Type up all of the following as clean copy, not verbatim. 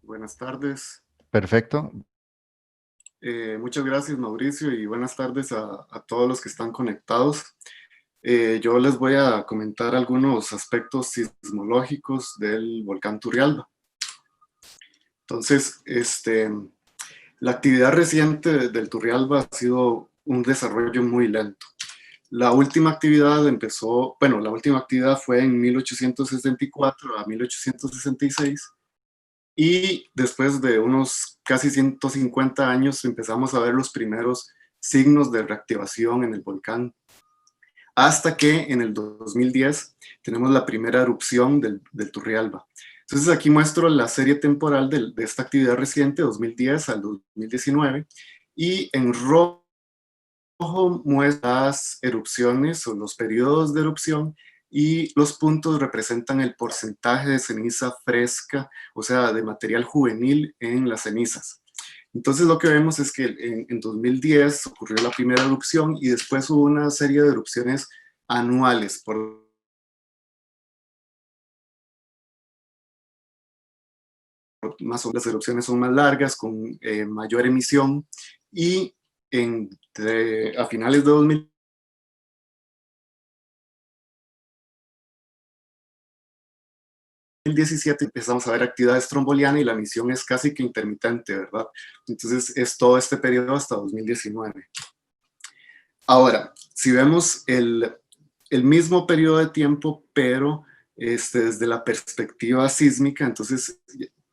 Buenas tardes. Perfecto. Muchas gracias, Mauricio, y buenas tardes a todos los que están conectados. Yo les voy a comentar algunos aspectos sismológicos del volcán Turrialba. Entonces, la actividad reciente del Turrialba ha sido un desarrollo muy lento. La última actividad fue en 1864 a 1866. Y después de unos casi 150 años empezamos a ver los primeros signos de reactivación en el volcán, hasta que en el 2010 tenemos la primera erupción del Turrialba. Entonces aquí muestro la serie temporal de esta actividad reciente, 2010 al 2019, y en rojo muestra las erupciones o los periodos de erupción, y los puntos representan el porcentaje de ceniza fresca, o sea, de material juvenil en las cenizas. Entonces lo que vemos es que en 2010 ocurrió la primera erupción y después hubo una serie de erupciones anuales. Más o menos las erupciones son más largas, con mayor emisión, y a finales de 2017 empezamos a ver actividad estromboliana y la emisión es casi que intermitente, ¿verdad? Entonces es todo este periodo hasta 2019. Ahora, si vemos el mismo periodo de tiempo, pero desde la perspectiva sísmica, entonces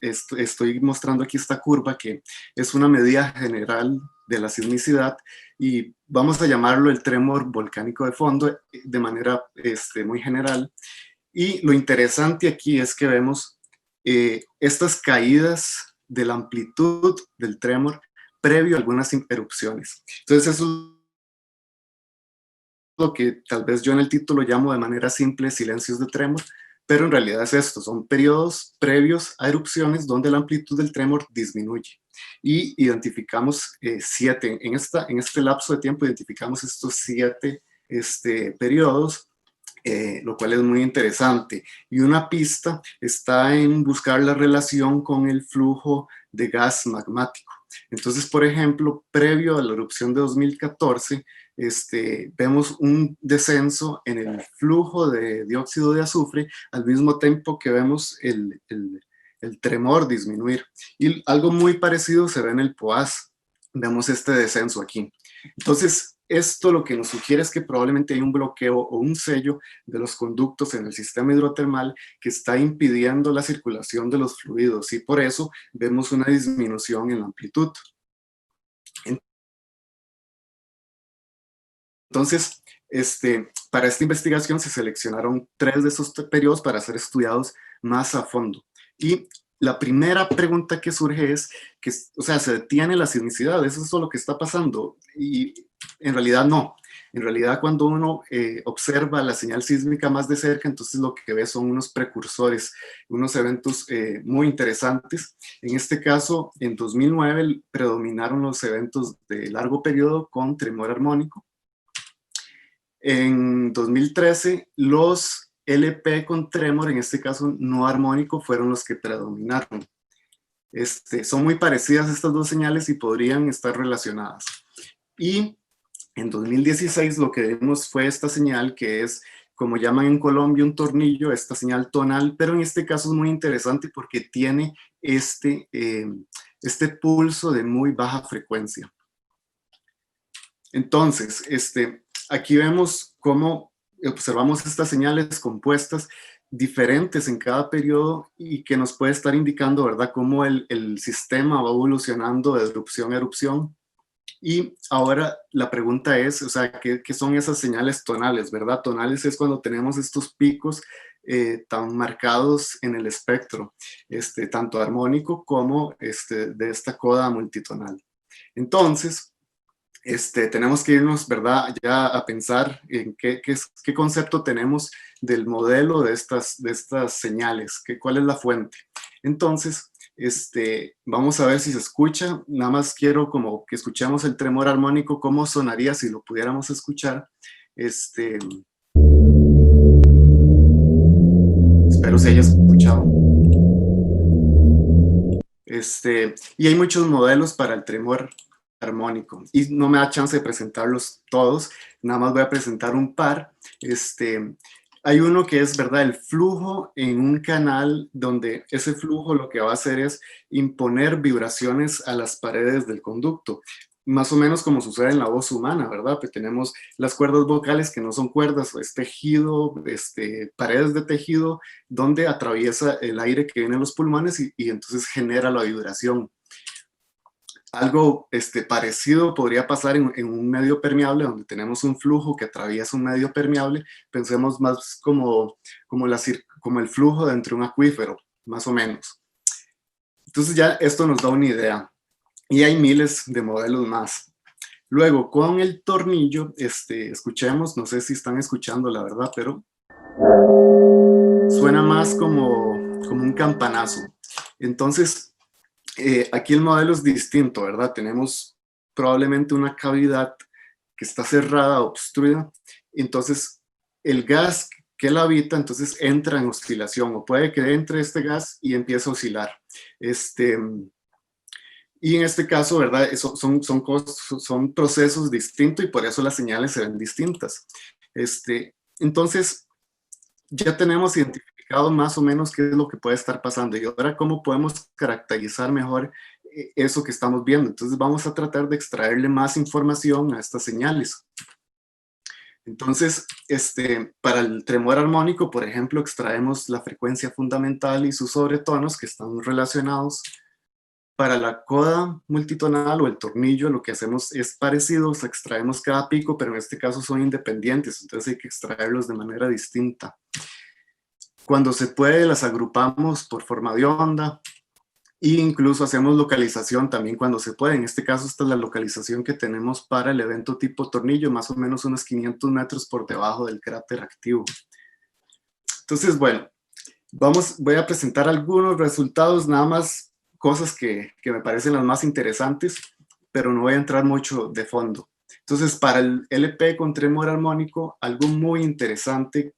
estoy mostrando aquí esta curva que es una medida general de la sismicidad y vamos a llamarlo el trémor volcánico de fondo de manera muy general. Y lo interesante aquí es que vemos estas caídas de la amplitud del trémor previo a algunas erupciones. Entonces eso es lo que tal vez yo en el título llamo de manera simple silencios de trémor, pero en realidad es esto, son periodos previos a erupciones donde la amplitud del trémor disminuye. Y identificamos 7, en este lapso de tiempo identificamos estos 7 periodos, lo cual es muy interesante. Y una pista está en buscar la relación con el flujo de gas magmático. Entonces, por ejemplo, previo a la erupción de 2014, vemos un descenso en el flujo de dióxido de azufre al mismo tiempo que vemos el tremor disminuir. Y algo muy parecido se ve en el POAS. Vemos este descenso aquí. Entonces, esto lo que nos sugiere es que probablemente hay un bloqueo o un sello de los conductos en el sistema hidrotermal que está impidiendo la circulación de los fluidos, y por eso vemos una disminución en la amplitud. Entonces, para esta investigación se seleccionaron 3 de esos periodos para ser estudiados más a fondo. Y la primera pregunta que surge es, o sea, ¿se detiene la sismicidad? ¿Eso es lo que está pasando? Y en realidad no. En realidad, cuando uno observa la señal sísmica más de cerca, entonces lo que ve son unos precursores, unos eventos muy interesantes. En este caso, en 2009 predominaron los eventos de largo periodo con tremor armónico. En 2013, los LP con tremor, en este caso no armónico, fueron los que predominaron. Son muy parecidas estas dos señales y podrían estar relacionadas. Y en 2016 lo que vimos fue esta señal que es, como llaman en Colombia, un tornillo, esta señal tonal, pero en este caso es muy interesante porque tiene este pulso de muy baja frecuencia. Entonces, aquí vemos cómo observamos estas señales compuestas diferentes en cada periodo y que nos puede estar indicando, ¿verdad?, cómo el sistema va evolucionando de erupción a erupción. Y ahora la pregunta es, o sea, ¿qué son esas señales tonales, verdad? Tonales es cuando tenemos estos picos tan marcados en el espectro, tanto armónico como de esta coda multitonal. Entonces, tenemos que irnos, ¿verdad?, ya a pensar en qué concepto tenemos del modelo de estas señales, cuál es la fuente. Entonces, vamos a ver si se escucha. Nada más quiero como que escuchemos el tremor armónico, cómo sonaría si lo pudiéramos escuchar. Espero se haya escuchado. Y hay muchos modelos para el tremor armónico y no me da chance de presentarlos todos, nada más voy a presentar un par. Hay uno que es, ¿verdad?, el flujo en un canal donde ese flujo lo que va a hacer es imponer vibraciones a las paredes del conducto, más o menos como sucede en la voz humana, ¿verdad? Que tenemos las cuerdas vocales que no son cuerdas, es tejido, paredes de tejido donde atraviesa el aire que viene en los pulmones y entonces genera la vibración. Algo parecido podría pasar en un medio permeable, donde tenemos un flujo que atraviesa un medio permeable. Pensemos más como el flujo dentro de un acuífero, más o menos. Entonces ya esto nos da una idea. Y hay miles de modelos más. Luego, con el tornillo, escuchemos, no sé si están escuchando la verdad, pero suena más como un campanazo. Entonces, aquí el modelo es distinto, ¿verdad? Tenemos probablemente una cavidad que está cerrada, obstruida, entonces el gas que la habita, entonces entra en oscilación, o puede que entre este gas y empiece a oscilar. Y en este caso, ¿verdad? Son procesos distintos y por eso las señales se ven distintas. Entonces, ya tenemos identificado más o menos qué es lo que puede estar pasando y ahora cómo podemos caracterizar mejor eso que estamos viendo. Entonces vamos a tratar de extraerle más información a estas señales. Entonces, para el tremor armónico, por ejemplo, extraemos la frecuencia fundamental y sus sobretonos que están relacionados. Para la coda multitonal o el tornillo, lo que hacemos es parecido, o sea, extraemos cada pico, pero en este caso son independientes, entonces hay que extraerlos de manera distinta. Cuando se puede, las agrupamos por forma de onda e incluso hacemos localización también cuando se puede. En este caso, esta es la localización que tenemos para el evento tipo tornillo, más o menos unos 500 metros por debajo del cráter activo. Entonces, bueno, voy a presentar algunos resultados, nada más cosas que me parecen las más interesantes, pero no voy a entrar mucho de fondo. Entonces, para el LP con tremor armónico, algo muy interesante,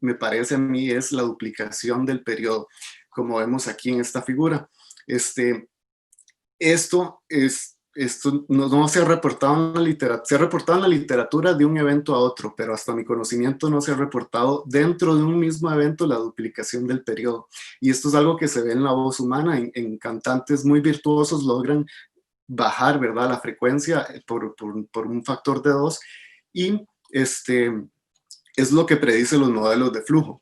me parece a mí, es la duplicación del periodo, como vemos aquí en esta figura. Esto no se ha reportado en la literatura, se ha reportado en la literatura de un evento a otro, pero hasta mi conocimiento no se ha reportado dentro de un mismo evento la duplicación del periodo. Y esto es algo que se ve en la voz humana, en cantantes muy virtuosos logran bajar, ¿verdad?, la frecuencia por un factor de 2 y es lo que predice los modelos de flujo.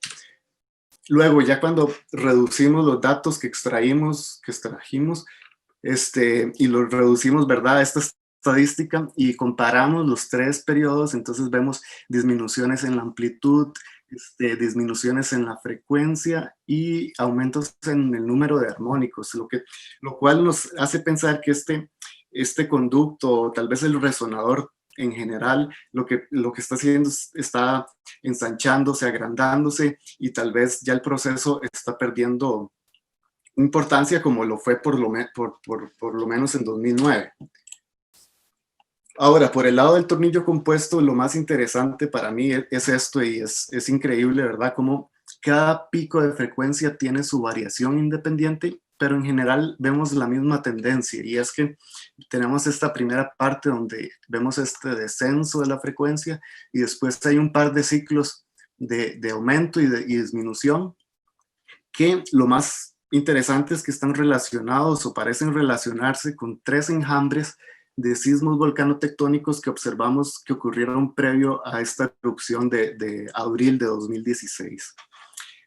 Luego, ya cuando reducimos los datos que extrajimos, y los reducimos, ¿verdad?, a esta estadística y comparamos los 3 periodos, entonces vemos disminuciones en la amplitud, disminuciones en la frecuencia y aumentos en el número de armónicos, lo cual nos hace pensar que este conducto, tal vez el resonador en general, lo que está haciendo está ensanchándose, agrandándose y tal vez ya el proceso está perdiendo importancia como lo fue por lo menos en 2009. Ahora, por el lado del tornillo compuesto, lo más interesante para mí es esto y es increíble, ¿verdad? Como cada pico de frecuencia tiene su variación independiente, pero en general vemos la misma tendencia y es que tenemos esta primera parte donde vemos este descenso de la frecuencia y después hay un par de ciclos de aumento y disminución que lo más interesante es que están relacionados o parecen relacionarse con 3 enjambres de sismos volcanotectónicos que observamos que ocurrieron previo a esta erupción de abril de 2016.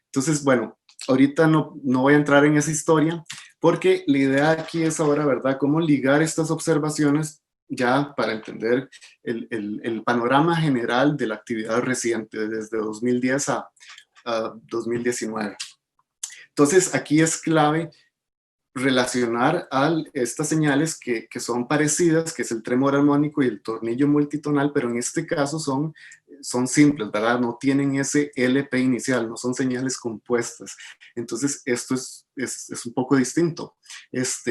Entonces, bueno, ahorita no voy a entrar en esa historia porque la idea aquí es ahora, ¿verdad?, cómo ligar estas observaciones ya para entender el panorama general de la actividad reciente desde 2010 a 2019. Entonces, aquí es clave relacionar estas señales que son parecidas, que es el tremor armónico y el tornillo multitonal, pero en este caso son simples, ¿verdad? No tienen ese LP inicial, no son señales compuestas. Entonces, esto es un poco distinto.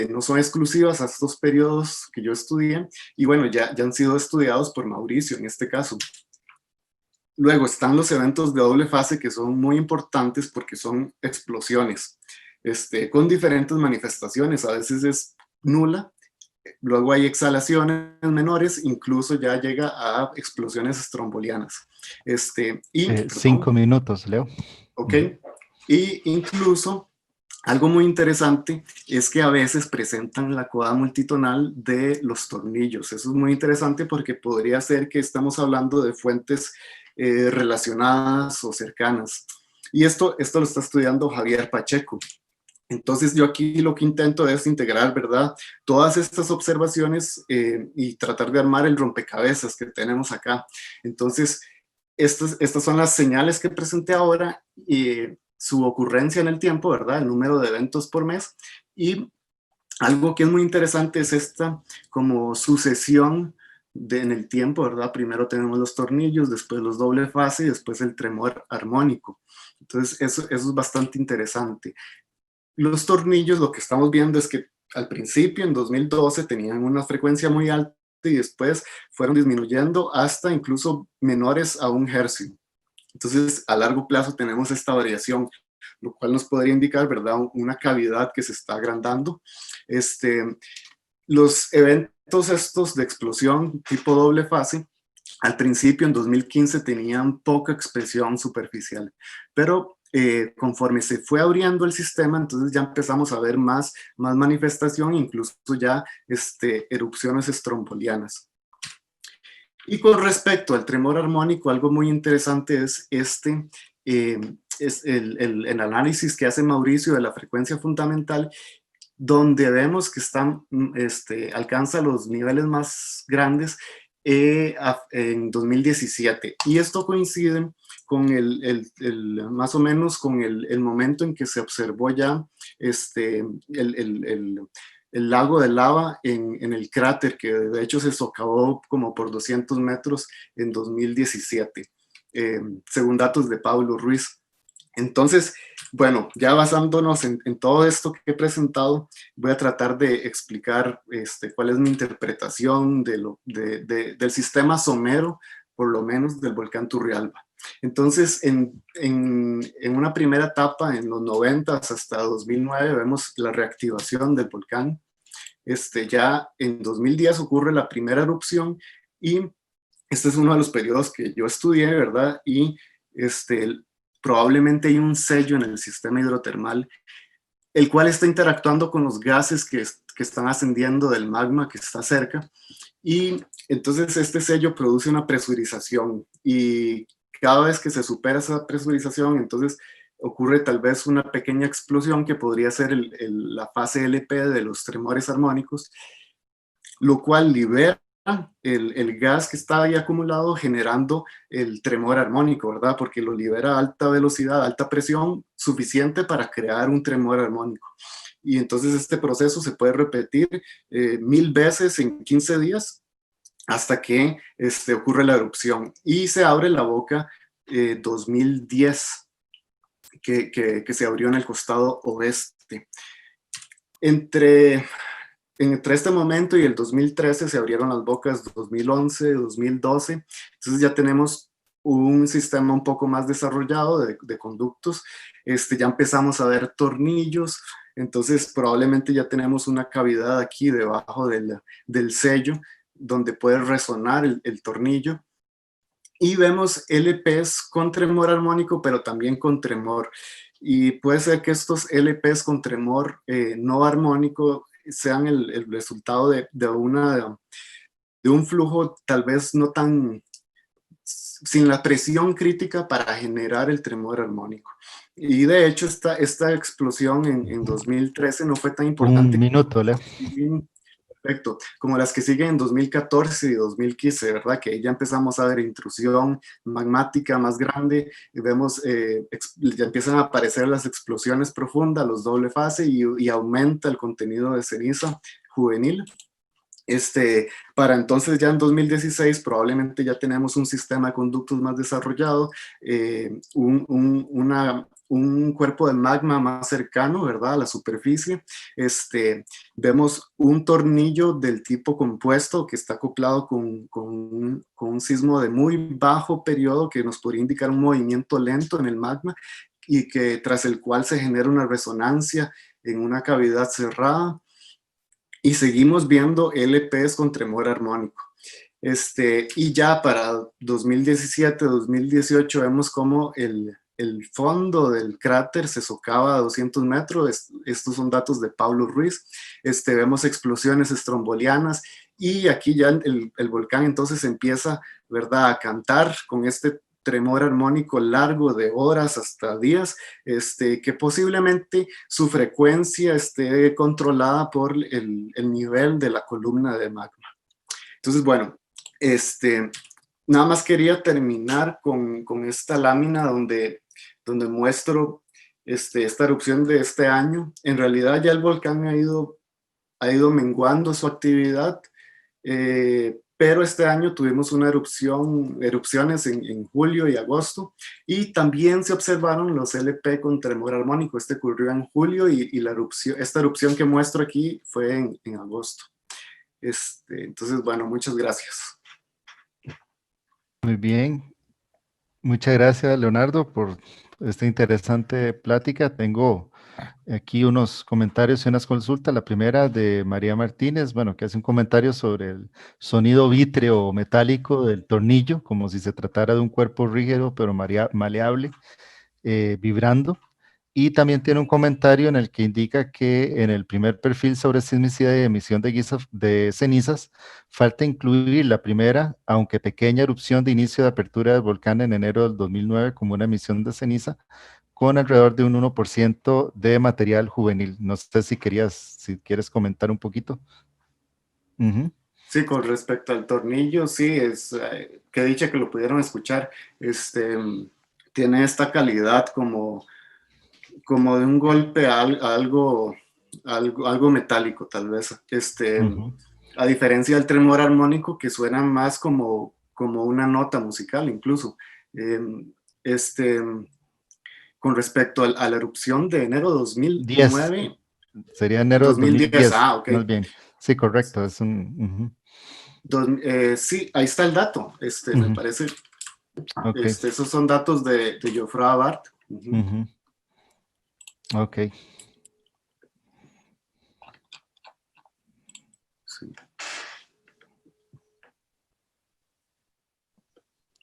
No son exclusivas a estos periodos que yo estudié, y bueno, ya han sido estudiados por Mauricio en este caso. Luego están los eventos de doble fase que son muy importantes porque son explosiones. con diferentes manifestaciones, a veces es nula, luego hay exhalaciones menores, incluso ya llega a explosiones estrombolianas. Perdón, 5 minutos, Leo. ¿ok? Y incluso algo muy interesante es que a veces presentan la coda multitonal de los tornillos. Eso es muy interesante porque podría ser que estamos hablando de fuentes relacionadas o cercanas. Y esto lo está estudiando Javier Pacheco. Entonces yo aquí lo que intento es integrar, ¿verdad? Todas estas observaciones y tratar de armar el rompecabezas que tenemos acá. Entonces, estas son las señales que presenté ahora y su ocurrencia en el tiempo, ¿verdad? El número de eventos por mes. Y algo que es muy interesante es esta como sucesión en el tiempo, ¿verdad? Primero tenemos los tornillos, después los doble fase y después el tremor armónico. Entonces, eso es bastante interesante. Los tornillos, lo que estamos viendo es que al principio, en 2012, tenían una frecuencia muy alta y después fueron disminuyendo hasta incluso menores a 1 Hz. Entonces, a largo plazo tenemos esta variación, lo cual nos podría indicar, ¿verdad?, una cavidad que se está agrandando. Los eventos estos de explosión tipo doble fase, al principio, en 2015, tenían poca expresión superficial, pero conforme se fue abriendo el sistema, entonces ya empezamos a ver más manifestación, incluso ya erupciones estrombolianas. Y con respecto al tremor armónico, algo muy interesante es es el análisis que hace Mauricio de la frecuencia fundamental, donde vemos que alcanza los niveles más grandes en 2017. Y esto coincide con más o menos con el momento en que se observó ya el lago de lava en el cráter, que de hecho se socavó como por 200 metros en 2017, según datos de Pablo Ruiz. Entonces, bueno, ya basándonos en todo esto que he presentado, voy a tratar de explicar cuál es mi interpretación del sistema somero, por lo menos del volcán Turrialba. Entonces, en una primera etapa, en los 90 hasta 2009, vemos la reactivación del volcán. Ya en 2010 ocurre la primera erupción y este es uno de los periodos que yo estudié, ¿verdad? Y probablemente hay un sello en el sistema hidrotermal, el cual está interactuando con los gases que están ascendiendo del magma que está cerca. Y entonces este sello produce una presurización y cada vez que se supera esa presurización, entonces ocurre tal vez una pequeña explosión que podría ser la fase LP de los tremores armónicos, lo cual libera el gas que está ahí acumulado, generando el tremor armónico, ¿verdad? Porque lo libera a alta velocidad, a alta presión, suficiente para crear un tremor armónico. Y entonces este proceso se puede repetir 1000 veces en 15 días hasta que ocurre la erupción. Y se abre la boca 2010, que se abrió en el costado oeste. Entre este momento y el 2013 se abrieron las bocas 2011, 2012, entonces ya tenemos un sistema un poco más desarrollado de conductos, ya empezamos a ver tornillos, entonces probablemente ya tenemos una cavidad aquí debajo del sello donde puede resonar el tornillo, y vemos LPs con tremor armónico, pero también con tremor. Y puede ser que estos LPs con tremor no armónico sean el resultado de un flujo tal vez no tan, sin la presión crítica para generar el tremor armónico. Y de hecho esta explosión en 2013 no fue tan Un importante minuto, Leo. Perfecto, como las que siguen en 2014 y 2015, ¿verdad? Que ahí ya empezamos a ver intrusión magmática más grande, y vemos, ya empiezan a aparecer las explosiones profundas, los doble fase, y aumenta el contenido de ceniza juvenil. Para entonces ya en 2016 probablemente ya tenemos un sistema de conductos más desarrollado, un cuerpo de magma más cercano, ¿verdad?, a la superficie. Vemos un tornillo del tipo compuesto que está acoplado con un sismo de muy bajo periodo que nos podría indicar un movimiento lento en el magma, y que tras el cual se genera una resonancia en una cavidad cerrada, y seguimos viendo LPs con tremor armónico. Y ya para 2017, 2018 vemos como el fondo del cráter se socava a 200 metros. Estos son datos de Pablo Ruiz. Vemos explosiones estrombolianas y aquí ya el volcán entonces empieza, ¿verdad?, a cantar con este tremor armónico largo de horas hasta días, que posiblemente su frecuencia esté controlada por el nivel de la columna de magma. Entonces, bueno, nada más quería terminar con esta lámina donde muestro esta erupción de este año. En realidad ya el volcán ha ido menguando su actividad, pero este año tuvimos erupciones en julio y agosto, y también se observaron los LP con tremor armónico. Ocurrió en julio y esta erupción que muestro aquí fue en agosto. Entonces, bueno, muchas gracias. Muy bien. Muchas gracias, Leonardo, por esta interesante plática. Tengo aquí unos comentarios y unas consultas. La primera de María Martínez, bueno, que hace un comentario sobre el sonido vítreo o metálico del tornillo, como si se tratara de un cuerpo rígido pero maleable, vibrando. Y también tiene un comentario en el que indica que en el primer perfil sobre sismicidad y emisión de cenizas, falta incluir la primera, aunque pequeña, erupción de inicio de apertura del volcán en enero del 2009 como una emisión de ceniza, con alrededor de un 1% de material juvenil. No sé si quieres comentar un poquito. Sí, con respecto al tornillo, sí, qué dicha que lo pudieron escuchar. Tiene esta calidad como de un golpe a algo metálico, tal vez. A diferencia del tremor armónico, que suena más como una nota musical, incluso. Con respecto a la erupción de enero de 10. 2009. Sería enero del 2010, 2010, ok. más bien. Sí, correcto. Es Sí, ahí está el dato, me parece. Okay. Esos son datos de Geoffroy Abarth. Ok. Sí.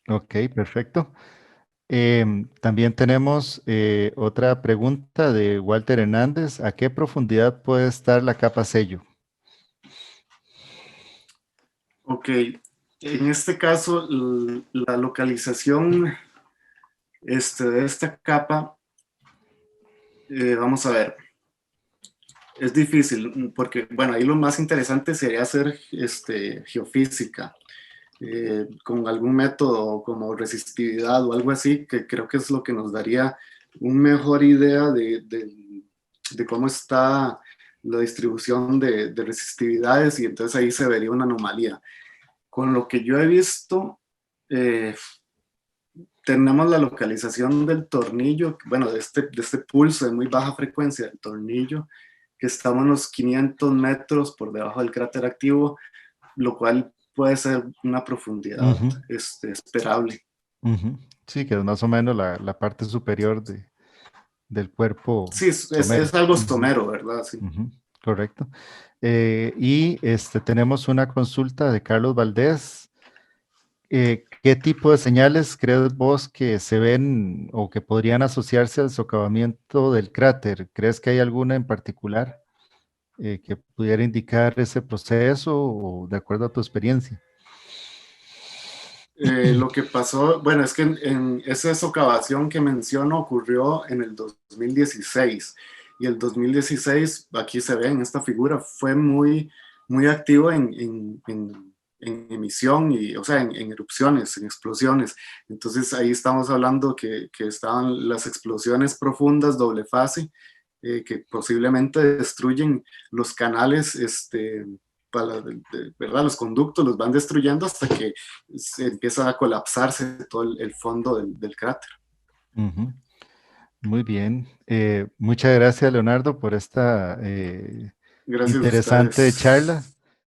Ok, perfecto. También tenemos otra pregunta de Walter Hernández. ¿A qué profundidad puede estar la capa sello? Ok, en este caso, la localización de esta capa, vamos a ver, es difícil porque, bueno, ahí lo más interesante sería hacer geofísica, con algún método como resistividad o algo así, que creo que es lo que nos daría una mejor idea de cómo está la distribución de resistividades, y entonces ahí se vería una anomalía. Con lo que yo he visto, tenemos la localización del tornillo, bueno, de este pulso de muy baja frecuencia del tornillo, que está a unos 500 metros por debajo del cráter activo, lo cual puede ser una profundidad esperable. Sí, que es más o menos la parte superior del cuerpo Sí, somero. es algo somero, ¿verdad? Sí. Correcto. Y tenemos una consulta de Carlos Valdés. ¿Qué tipo de señales crees vos que se ven o que podrían asociarse al socavamiento del cráter? ¿Crees que hay alguna en particular que pudiera indicar ese proceso o de acuerdo a tu experiencia? Lo que pasó, bueno, es que en esa socavación que menciono ocurrió en el 2016, y el 2016, aquí se ve en esta figura, fue muy, muy activo en emisión, o sea, en erupciones, en explosiones. Entonces ahí estamos hablando que estaban las explosiones profundas doble fase, que posiblemente destruyen los canales, ¿verdad? Los conductos los van destruyendo hasta que se empieza a colapsarse todo el fondo del cráter. Muy bien. Muchas gracias, Leonardo, por esta Gracias a interesante ustedes. charla.